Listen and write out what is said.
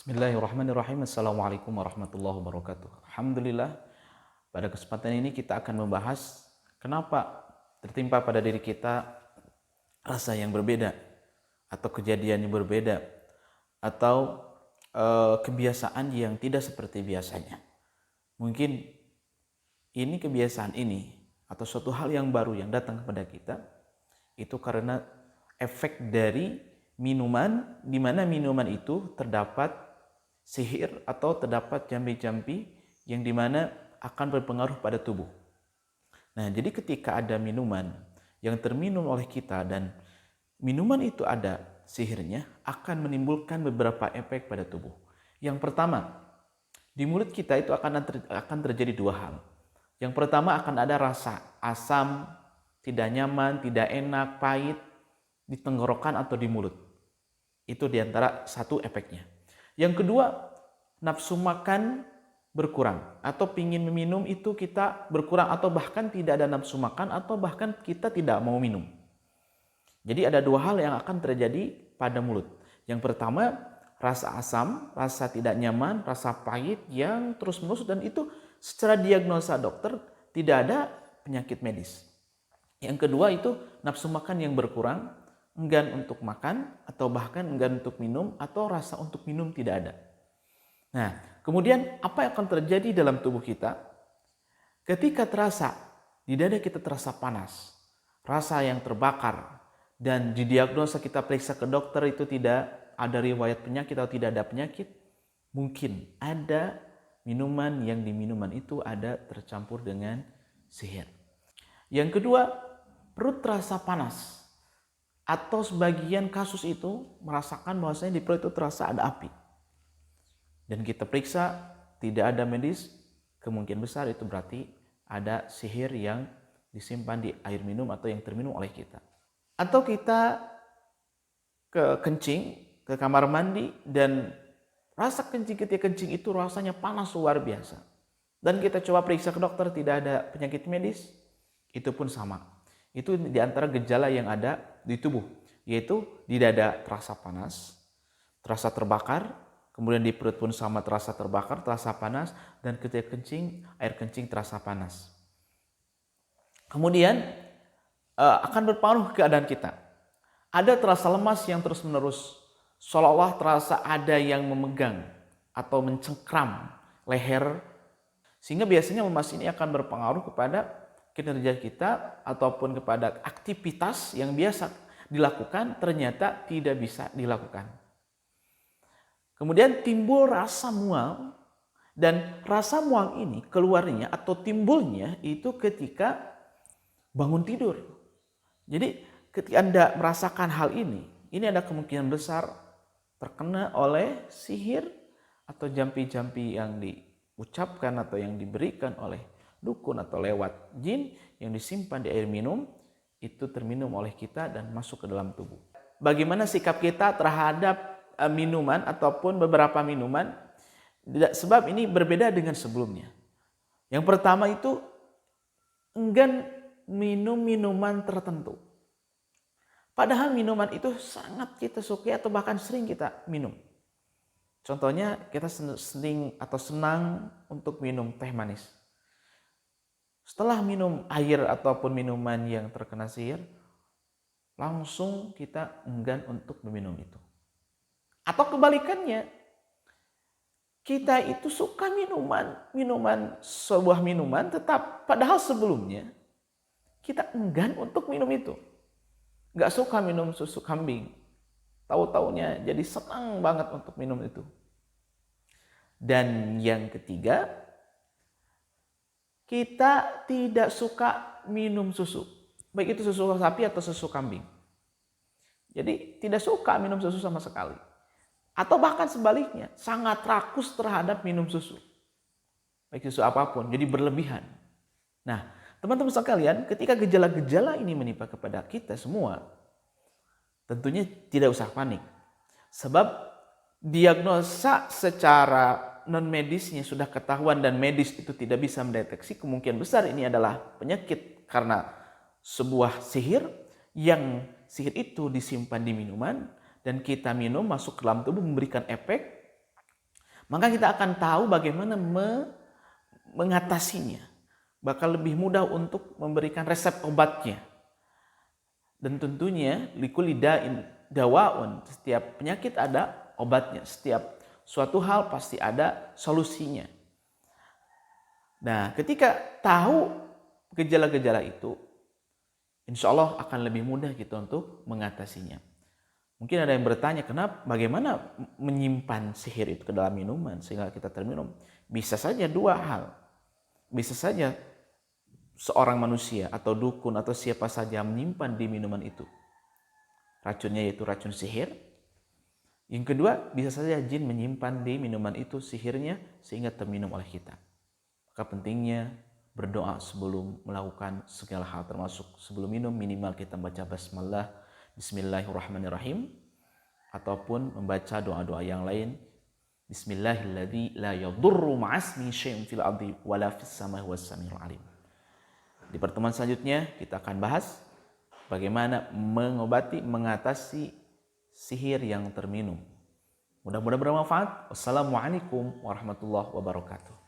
Bismillahirrahmanirrahim. Assalamualaikum warahmatullahi wabarakatuh. Alhamdulillah, pada kesempatan ini kita akan membahas kenapa tertimpa pada diri kita rasa yang berbeda atau kejadian yang berbeda atau kebiasaan yang tidak seperti biasanya. Mungkin ini kebiasaan ini atau suatu hal yang baru yang datang kepada kita itu karena efek dari minuman, di mana minuman itu terdapat sihir atau terdapat jampi-jampi yang dimana akan berpengaruh pada tubuh. Nah, jadi ketika ada minuman yang terminum oleh kita dan minuman itu ada sihirnya, akan menimbulkan beberapa efek pada tubuh. Yang pertama, di mulut kita itu akan terjadi dua hal. Yang pertama akan ada rasa asam, tidak nyaman, tidak enak, pahit di tenggorokan atau di mulut. Itu diantara satu efeknya. Yang kedua, nafsu makan berkurang atau pingin meminum itu kita berkurang atau bahkan tidak ada nafsu makan atau bahkan kita tidak mau minum. Jadi ada dua hal yang akan terjadi pada mulut. Yang pertama, rasa asam, rasa tidak nyaman, rasa pahit yang terus-menerus dan itu secara diagnosa dokter tidak ada penyakit medis. Yang kedua itu nafsu makan yang berkurang, enggan untuk makan atau bahkan enggan untuk minum atau rasa untuk minum tidak ada. Nah, kemudian apa yang akan terjadi dalam tubuh kita? Ketika terasa di dada kita terasa panas, rasa yang terbakar dan didiagnosa kita periksa ke dokter itu tidak ada riwayat penyakit atau tidak ada penyakit, mungkin ada minuman yang di minuman itu ada tercampur dengan sihir. Yang kedua, perut terasa panas. Atau sebagian kasus itu merasakan bahwasanya di perut itu terasa ada api. Dan kita periksa tidak ada medis, kemungkinan besar itu berarti ada sihir yang disimpan di air minum atau yang terminum oleh kita. Atau kita ke kamar mandi dan rasa kencing ketika kencing itu rasanya panas luar biasa. Dan kita coba periksa ke dokter tidak ada penyakit medis, itu pun sama. Itu di antara gejala yang ada di tubuh, yaitu di dada terasa panas, terasa terbakar, kemudian di perut pun sama terasa terbakar, terasa panas, dan ketika kencing, air kencing terasa panas. Kemudian akan berpengaruh ke keadaan kita. Ada terasa lemas yang terus-menerus, seolah-olah terasa ada yang memegang atau mencengkram leher, sehingga biasanya lemas ini akan berpengaruh kepada kinerja kita ataupun kepada aktivitas yang biasa dilakukan ternyata tidak bisa dilakukan. Kemudian timbul rasa mual dan rasa mual ini keluarnya atau timbulnya itu ketika bangun tidur. Jadi ketika Anda merasakan hal ini ada kemungkinan besar terkena oleh sihir atau jampi-jampi yang diucapkan atau yang diberikan oleh dukun atau lewat jin yang disimpan di air minum itu terminum oleh kita dan masuk ke dalam tubuh. Bagaimana sikap kita terhadap minuman ataupun beberapa minuman? Sebab ini berbeda dengan sebelumnya. Yang pertama itu enggan minum minuman tertentu. Padahal minuman itu sangat kita sukai atau bahkan sering kita minum. Contohnya kita sering atau senang untuk minum teh manis. Setelah minum air ataupun minuman yang terkena sihir, langsung kita enggan untuk meminum itu. Atau kebalikannya, kita itu suka sebuah minuman, tetap padahal sebelumnya kita enggan untuk minum itu. Gak suka minum susu kambing, tahu-taunya jadi senang banget untuk minum itu. Dan yang ketiga, kita tidak suka minum susu. Baik itu susu sapi atau susu kambing. Jadi tidak suka minum susu sama sekali. Atau bahkan sebaliknya, sangat rakus terhadap minum susu. Baik susu apapun, jadi berlebihan. Nah, teman-teman sekalian, ketika gejala-gejala ini menimpa kepada kita semua, tentunya tidak usah panik. Sebab diagnosa secara non-medisnya sudah ketahuan dan medis itu tidak bisa mendeteksi, kemungkinan besar ini adalah penyakit karena sebuah sihir yang sihir itu disimpan di minuman dan kita minum masuk ke dalam tubuh memberikan efek maka kita akan tahu bagaimana mengatasinya. Bakal lebih mudah untuk memberikan resep obatnya. Dan tentunya likulli da'in dawaun, setiap penyakit ada obatnya, setiap suatu hal pasti ada solusinya. Nah, ketika tahu gejala-gejala itu, insya Allah akan lebih mudah kita untuk mengatasinya. Mungkin ada yang bertanya, bagaimana menyimpan sihir itu ke dalam minuman sehingga kita terminum? Bisa saja dua hal. Bisa saja seorang manusia atau dukun atau siapa saja menyimpan di minuman itu racunnya, yaitu racun sihir. Yang kedua, bisa saja jin menyimpan di minuman itu sihirnya sehingga terminum oleh kita. Maka pentingnya berdoa sebelum melakukan segala hal, termasuk sebelum minum minimal kita baca basmalah, bismillahirrahmanirrahim, ataupun membaca doa-doa yang lain. Bismillahilladzi la yadurru ma'asmi syai'un fil ardi wala fis samai was samiul alim. Di pertemuan selanjutnya kita akan bahas bagaimana mengatasi sihir yang terminum. Mudah-mudahan bermanfaat. Wassalamualaikum warahmatullahi wabarakatuh.